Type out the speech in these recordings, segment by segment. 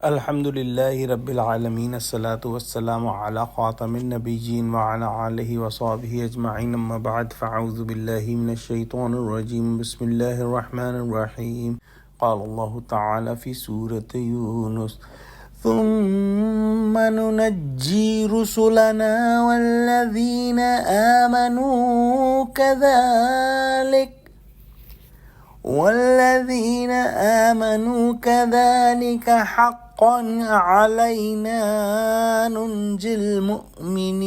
Alhamdulillahi Rabbil Alameen. As-salatu was-salamu ala khatamin nabiyyin wa ala alihi wa sahbihi ajma'in. Amma ba'd. Fa'udhu billahi minash shaitanir rajim. Bismillahir rahmanir rahim. Qala Allahu ta'ala fi Surah Yunus. ثم ننجي رسلنا والذين آمنوا كذلك حقا علينا ننجي المؤمنين.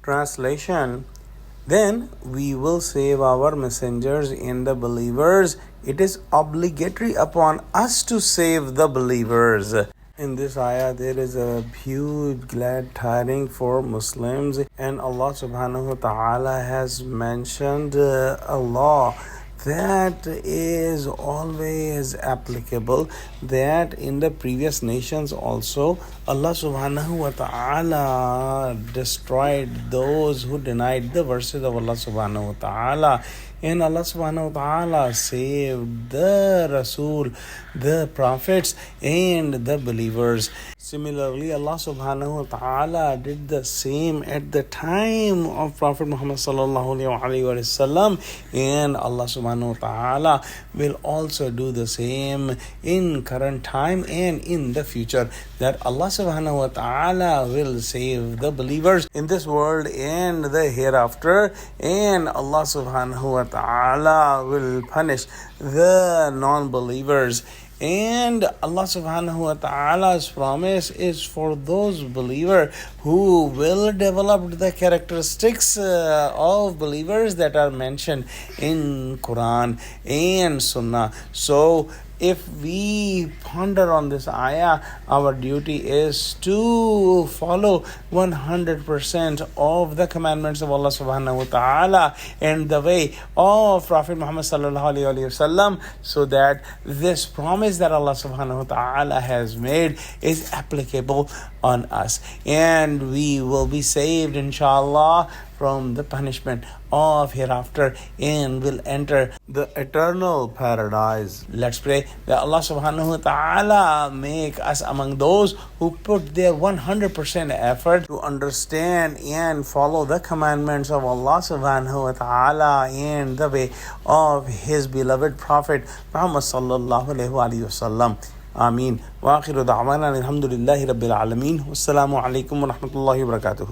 Translation: Then we will save our messengers and the believers. It is obligatory upon us to save the believers. In this ayah, there is a huge glad tidings for Muslims, and Allah subhanahu wa ta'ala has mentioned a law that is always applicable, that in the previous nations also Allah subhanahu wa ta'ala destroyed those who denied the verses of Allah subhanahu wa ta'ala, and Allah subhanahu wa ta'ala saved the Rasul, the prophets and the believers. Similarly, Allah subhanahu wa ta'ala did the same at the time of Prophet Muhammad sallallahu alaihi wasallam, and Allah subhanahu wa ta'ala will also do the same in current time and in the future, that Allah subhanahu wa ta'ala will save the believers in this world and the hereafter, and Allah subhanahu wa ta'ala will punish the non-believers. And Allah subhanahu wa ta'ala's promise is for those believers who will develop the characteristics of believers that are mentioned in Quran and Sunnah. So if we ponder on this ayah, our duty is to follow 100% of the commandments of Allah subhanahu wa ta'ala and the way of Prophet Muhammad sallallahu alaihi wasallam, so that this promise that Allah subhanahu wa ta'ala has made is applicable on us, and we will be saved inshallah from the punishment of hereafter and will enter the eternal paradise. Let's pray that Allah subhanahu wa ta'ala make us among those who put their 100% effort to understand and follow the commandments of Allah subhanahu wa ta'ala and the way of His beloved Prophet Muhammad sallallahu alaihi wasallam. Ameen. Wa akhiru da'wana alhamdulillahi rabbil alameen. Wassalamu alaikum wa rahmatullahi wa barakatuh.